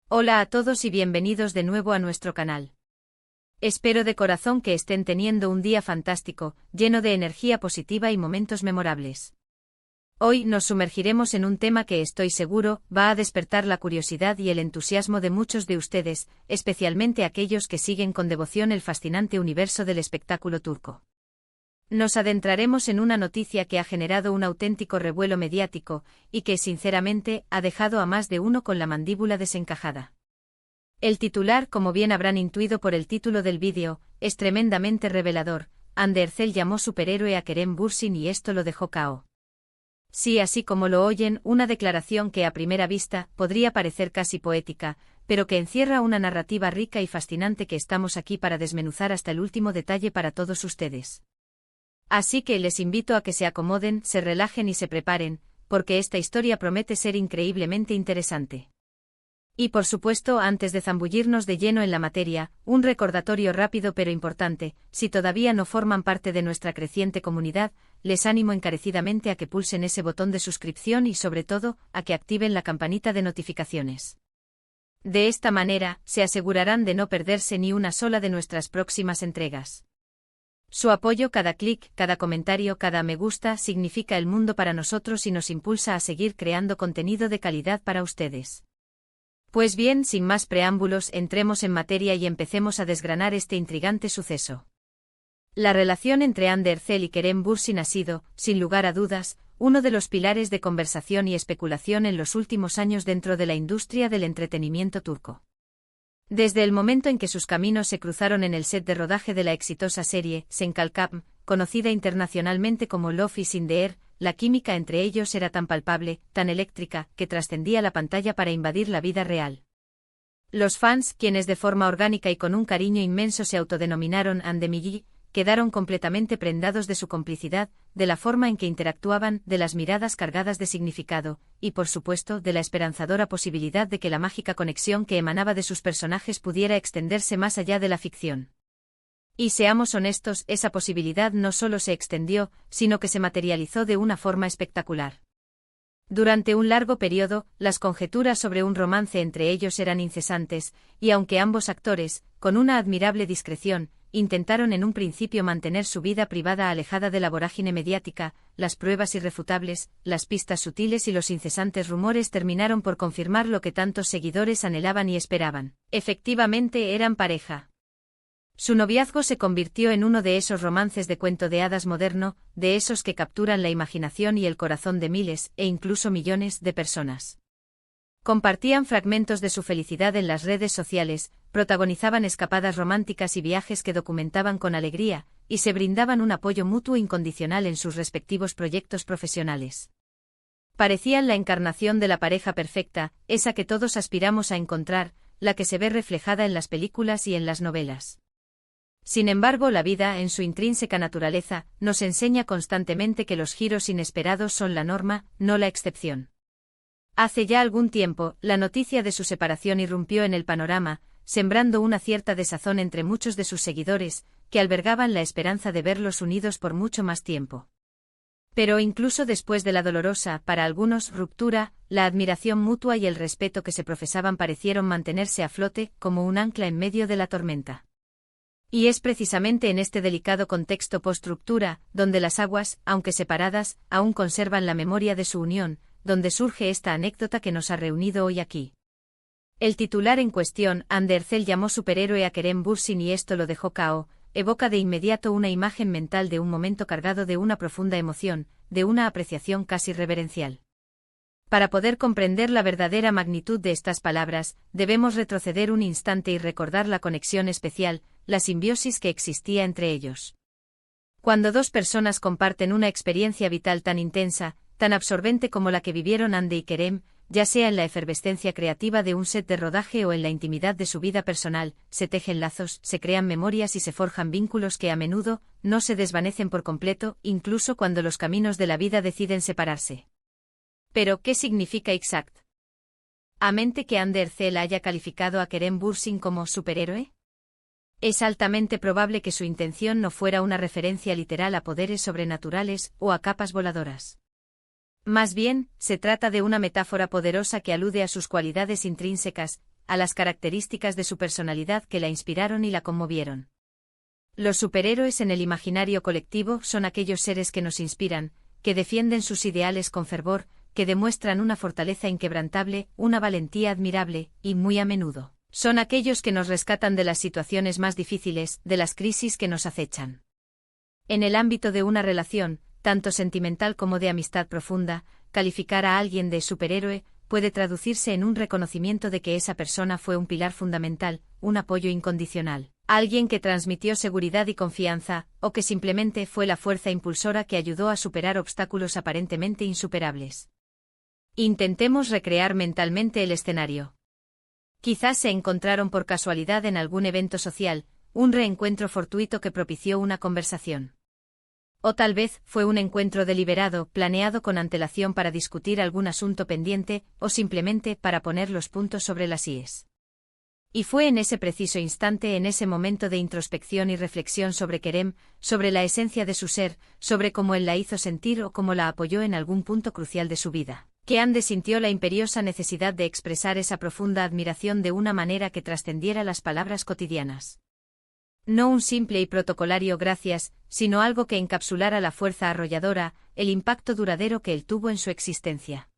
Hola a todos y bienvenidos de nuevo a nuestro canal. Espero de corazón que estén teniendo un día fantástico, lleno de energía positiva y momentos memorables. Hoy nos sumergiremos en un tema que estoy seguro va a despertar la curiosidad y el entusiasmo de muchos de ustedes, especialmente aquellos que siguen con devoción el fascinante universo del espectáculo turco. Nos adentraremos en una noticia que ha generado un auténtico revuelo mediático, y que, sinceramente, ha dejado a más de uno con la mandíbula desencajada. El titular, como bien habrán intuido por el título del vídeo, es tremendamente revelador. Hande Erçel llamó superhéroe a Kerem Bürsin y esto lo dejó KO. Sí, así como lo oyen, una declaración que a primera vista podría parecer casi poética, pero que encierra una narrativa rica y fascinante que estamos aquí para desmenuzar hasta el último detalle para todos ustedes. Así que les invito a que se acomoden, se relajen y se preparen, porque esta historia promete ser increíblemente interesante. Y por supuesto, antes de zambullirnos de lleno en la materia, un recordatorio rápido pero importante: si todavía no forman parte de nuestra creciente comunidad, les animo encarecidamente a que pulsen ese botón de suscripción y sobre todo, a que activen la campanita de notificaciones. De esta manera, se asegurarán de no perderse ni una sola de nuestras próximas entregas. Su apoyo, cada clic, cada comentario, cada me gusta, significa el mundo para nosotros y nos impulsa a seguir creando contenido de calidad para ustedes. Pues bien, sin más preámbulos, entremos en materia y empecemos a desgranar este intrigante suceso. La relación entre Hande Erçel y Kerem Bürsin ha sido, sin lugar a dudas, uno de los pilares de conversación y especulación en los últimos años dentro de la industria del entretenimiento turco. Desde el momento en que sus caminos se cruzaron en el set de rodaje de la exitosa serie Sen Kalkam, conocida internacionalmente como Love is in the Air, la química entre ellos era tan palpable, tan eléctrica, que trascendía la pantalla para invadir la vida real. Los fans, quienes de forma orgánica y con un cariño inmenso se autodenominaron Andemiji, quedaron completamente prendados de su complicidad, de la forma en que interactuaban, de las miradas cargadas de significado, y por supuesto de la esperanzadora posibilidad de que la mágica conexión que emanaba de sus personajes pudiera extenderse más allá de la ficción. Y seamos honestos, esa posibilidad no solo se extendió, sino que se materializó de una forma espectacular. Durante un largo periodo, las conjeturas sobre un romance entre ellos eran incesantes, y aunque ambos actores, con una admirable discreción, intentaron en un principio mantener su vida privada alejada de la vorágine mediática, las pruebas irrefutables, las pistas sutiles y los incesantes rumores terminaron por confirmar lo que tantos seguidores anhelaban y esperaban. Efectivamente eran pareja. Su noviazgo se convirtió en uno de esos romances de cuento de hadas moderno, de esos que capturan la imaginación y el corazón de miles, e incluso millones, de personas. Compartían fragmentos de su felicidad en las redes sociales, protagonizaban escapadas románticas y viajes que documentaban con alegría, y se brindaban un apoyo mutuo incondicional en sus respectivos proyectos profesionales. Parecían la encarnación de la pareja perfecta, esa que todos aspiramos a encontrar, la que se ve reflejada en las películas y en las novelas. Sin embargo, la vida, en su intrínseca naturaleza, nos enseña constantemente que los giros inesperados son la norma, no la excepción. Hace ya algún tiempo, la noticia de su separación irrumpió en el panorama, sembrando una cierta desazón entre muchos de sus seguidores, que albergaban la esperanza de verlos unidos por mucho más tiempo. Pero incluso después de la dolorosa, para algunos, ruptura, la admiración mutua y el respeto que se profesaban parecieron mantenerse a flote, como un ancla en medio de la tormenta. Y es precisamente en este delicado contexto post-ruptura, donde las aguas, aunque separadas, aún conservan la memoria de su unión, donde surge esta anécdota que nos ha reunido hoy aquí. El titular en cuestión, Hande Erçel llamó superhéroe a Kerem Bürsin y esto lo dejó KO, evoca de inmediato una imagen mental de un momento cargado de una profunda emoción, de una apreciación casi reverencial. Para poder comprender la verdadera magnitud de estas palabras, debemos retroceder un instante y recordar la conexión especial, la simbiosis que existía entre ellos. Cuando dos personas comparten una experiencia vital tan intensa, tan absorbente como la que vivieron Hande y Kerem, ya sea en la efervescencia creativa de un set de rodaje o en la intimidad de su vida personal, se tejen lazos, se crean memorias y se forjan vínculos que a menudo no se desvanecen por completo, incluso cuando los caminos de la vida deciden separarse. Pero, ¿qué significa exact? ¿A mente que Hande Erçel haya calificado a Kerem Bürsin como superhéroe? Es altamente probable que su intención no fuera una referencia literal a poderes sobrenaturales o a capas voladoras. Más bien, se trata de una metáfora poderosa que alude a sus cualidades intrínsecas, a las características de su personalidad que la inspiraron y la conmovieron. Los superhéroes en el imaginario colectivo son aquellos seres que nos inspiran, que defienden sus ideales con fervor, que demuestran una fortaleza inquebrantable, una valentía admirable, y muy a menudo, son aquellos que nos rescatan de las situaciones más difíciles, de las crisis que nos acechan. En el ámbito de una relación, tanto sentimental como de amistad profunda, calificar a alguien de superhéroe puede traducirse en un reconocimiento de que esa persona fue un pilar fundamental, un apoyo incondicional, alguien que transmitió seguridad y confianza, o que simplemente fue la fuerza impulsora que ayudó a superar obstáculos aparentemente insuperables. Intentemos recrear mentalmente el escenario. Quizás se encontraron por casualidad en algún evento social, un reencuentro fortuito que propició una conversación. O tal vez fue un encuentro deliberado, planeado con antelación para discutir algún asunto pendiente, o simplemente para poner los puntos sobre las íes. Y fue en ese preciso instante, en ese momento de introspección y reflexión sobre Kerem, sobre la esencia de su ser, sobre cómo él la hizo sentir o cómo la apoyó en algún punto crucial de su vida, que Anne sintió la imperiosa necesidad de expresar esa profunda admiración de una manera que trascendiera las palabras cotidianas. No un simple y protocolario gracias, sino algo que encapsulara la fuerza arrolladora, el impacto duradero que él tuvo en su existencia.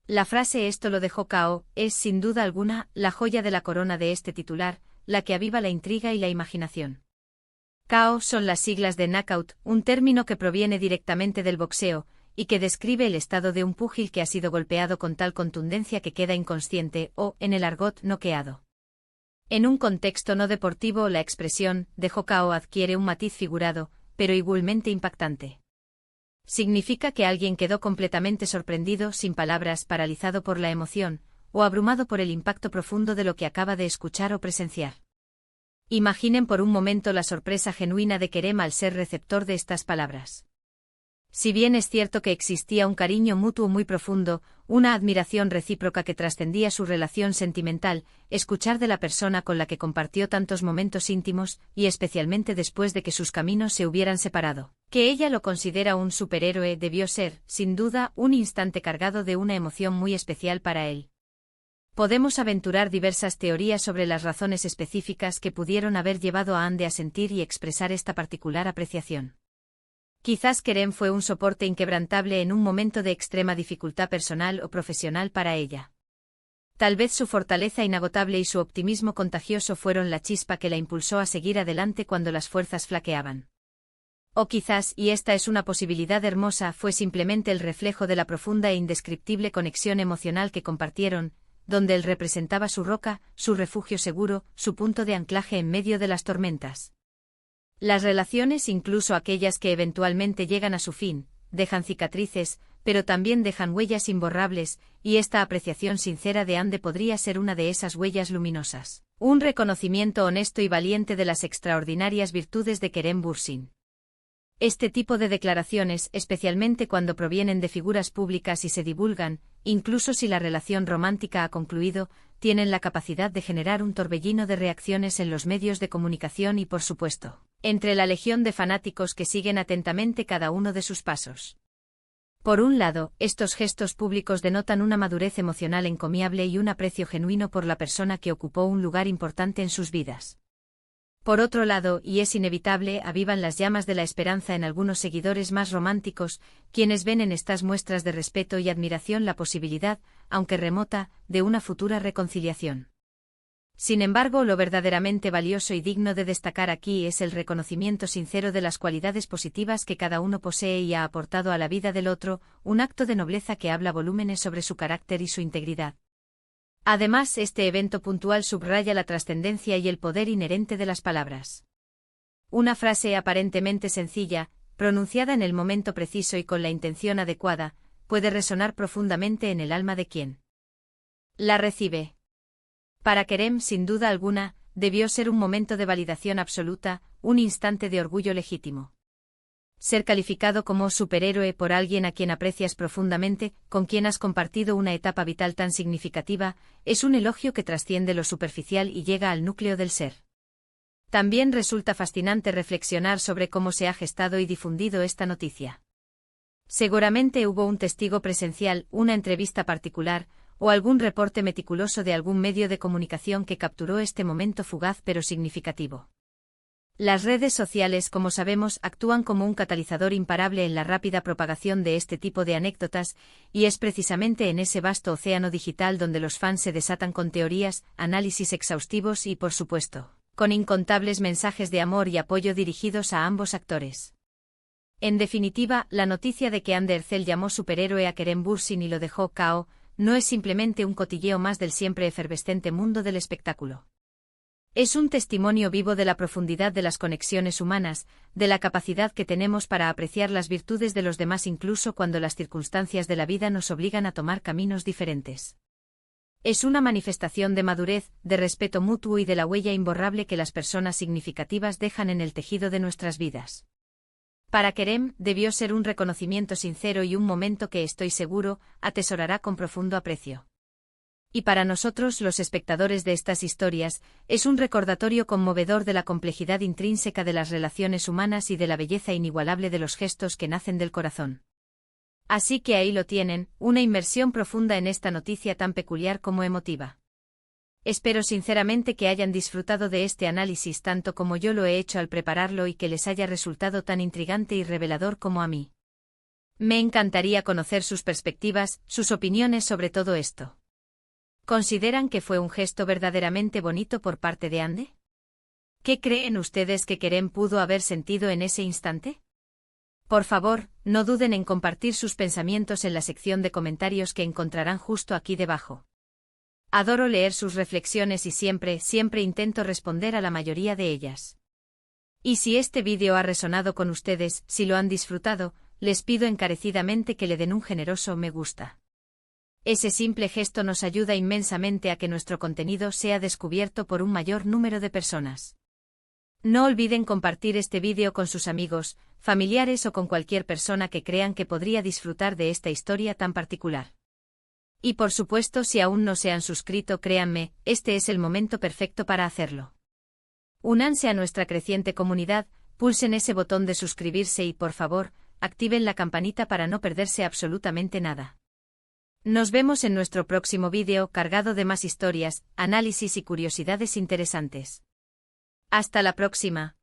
La frase "esto lo dejó cao" es, sin duda alguna, la joya de la corona de este titular, la que aviva la intriga y la imaginación. KO son las siglas de knockout, un término que proviene directamente del boxeo, y que describe el estado de un púgil que ha sido golpeado con tal contundencia que queda inconsciente o, en el argot, noqueado. En un contexto no deportivo, la expresión "dejó KO" adquiere un matiz figurado, pero igualmente impactante. Significa que alguien quedó completamente sorprendido, sin palabras, paralizado por la emoción, o abrumado por el impacto profundo de lo que acaba de escuchar o presenciar. Imaginen por un momento la sorpresa genuina de Kerem al ser receptor de estas palabras. Si bien es cierto que existía un cariño mutuo muy profundo, una admiración recíproca que trascendía su relación sentimental, escuchar de la persona con la que compartió tantos momentos íntimos, y especialmente después de que sus caminos se hubieran separado, que ella lo considera un superhéroe, debió ser, sin duda, un instante cargado de una emoción muy especial para él. Podemos aventurar diversas teorías sobre las razones específicas que pudieron haber llevado a Anne a sentir y expresar esta particular apreciación. Quizás Kerem fue un soporte inquebrantable en un momento de extrema dificultad personal o profesional para ella. Tal vez su fortaleza inagotable y su optimismo contagioso fueron la chispa que la impulsó a seguir adelante cuando las fuerzas flaqueaban. O quizás, y esta es una posibilidad hermosa, fue simplemente el reflejo de la profunda e indescriptible conexión emocional que compartieron, donde él representaba su roca, su refugio seguro, su punto de anclaje en medio de las tormentas. Las relaciones, incluso aquellas que eventualmente llegan a su fin, dejan cicatrices, pero también dejan huellas imborrables, y esta apreciación sincera de Anne podría ser una de esas huellas luminosas. Un reconocimiento honesto y valiente de las extraordinarias virtudes de Kerem Bürsin. Este tipo de declaraciones, especialmente cuando provienen de figuras públicas y se divulgan, incluso si la relación romántica ha concluido, tienen la capacidad de generar un torbellino de reacciones en los medios de comunicación y, por supuesto, entre la legión de fanáticos que siguen atentamente cada uno de sus pasos. Por un lado, estos gestos públicos denotan una madurez emocional encomiable y un aprecio genuino por la persona que ocupó un lugar importante en sus vidas. Por otro lado, y es inevitable, avivan las llamas de la esperanza en algunos seguidores más románticos, quienes ven en estas muestras de respeto y admiración la posibilidad, aunque remota, de una futura reconciliación. Sin embargo, lo verdaderamente valioso y digno de destacar aquí es el reconocimiento sincero de las cualidades positivas que cada uno posee y ha aportado a la vida del otro, un acto de nobleza que habla volúmenes sobre su carácter y su integridad. Además, este evento puntual subraya la trascendencia y el poder inherente de las palabras. Una frase aparentemente sencilla, pronunciada en el momento preciso y con la intención adecuada, puede resonar profundamente en el alma de quien la recibe. Para Kerem, sin duda alguna, debió ser un momento de validación absoluta, un instante de orgullo legítimo. Ser calificado como superhéroe por alguien a quien aprecias profundamente, con quien has compartido una etapa vital tan significativa, es un elogio que trasciende lo superficial y llega al núcleo del ser. También resulta fascinante reflexionar sobre cómo se ha gestado y difundido esta noticia. Seguramente hubo un testigo presencial, una entrevista particular, o algún reporte meticuloso de algún medio de comunicación que capturó este momento fugaz pero significativo. Las redes sociales, como sabemos, actúan como un catalizador imparable en la rápida propagación de este tipo de anécdotas, y es precisamente en ese vasto océano digital donde los fans se desatan con teorías, análisis exhaustivos y, por supuesto, con incontables mensajes de amor y apoyo dirigidos a ambos actores. En definitiva, la noticia de que Andercel llamó superhéroe a Kerem Bürsin y lo dejó KO, no es simplemente un cotilleo más del siempre efervescente mundo del espectáculo. Es un testimonio vivo de la profundidad de las conexiones humanas, de la capacidad que tenemos para apreciar las virtudes de los demás incluso cuando las circunstancias de la vida nos obligan a tomar caminos diferentes. Es una manifestación de madurez, de respeto mutuo y de la huella imborrable que las personas significativas dejan en el tejido de nuestras vidas. Para Kerem, debió ser un reconocimiento sincero y un momento que, estoy seguro, atesorará con profundo aprecio. Y para nosotros, los espectadores de estas historias, es un recordatorio conmovedor de la complejidad intrínseca de las relaciones humanas y de la belleza inigualable de los gestos que nacen del corazón. Así que ahí lo tienen, una inmersión profunda en esta noticia tan peculiar como emotiva. Espero sinceramente que hayan disfrutado de este análisis tanto como yo lo he hecho al prepararlo y que les haya resultado tan intrigante y revelador como a mí. Me encantaría conocer sus perspectivas, sus opiniones sobre todo esto. ¿Consideran que fue un gesto verdaderamente bonito por parte de Ande? ¿Qué creen ustedes que Kerem pudo haber sentido en ese instante? Por favor, no duden en compartir sus pensamientos en la sección de comentarios que encontrarán justo aquí debajo. Adoro leer sus reflexiones y siempre intento responder a la mayoría de ellas. Y si este vídeo ha resonado con ustedes, si lo han disfrutado, les pido encarecidamente que le den un generoso me gusta. Ese simple gesto nos ayuda inmensamente a que nuestro contenido sea descubierto por un mayor número de personas. No olviden compartir este vídeo con sus amigos, familiares o con cualquier persona que crean que podría disfrutar de esta historia tan particular. Y por supuesto, si aún no se han suscrito, créanme, este es el momento perfecto para hacerlo. Únanse a nuestra creciente comunidad, pulsen ese botón de suscribirse y, por favor, activen la campanita para no perderse absolutamente nada. Nos vemos en nuestro próximo vídeo cargado de más historias, análisis y curiosidades interesantes. Hasta la próxima.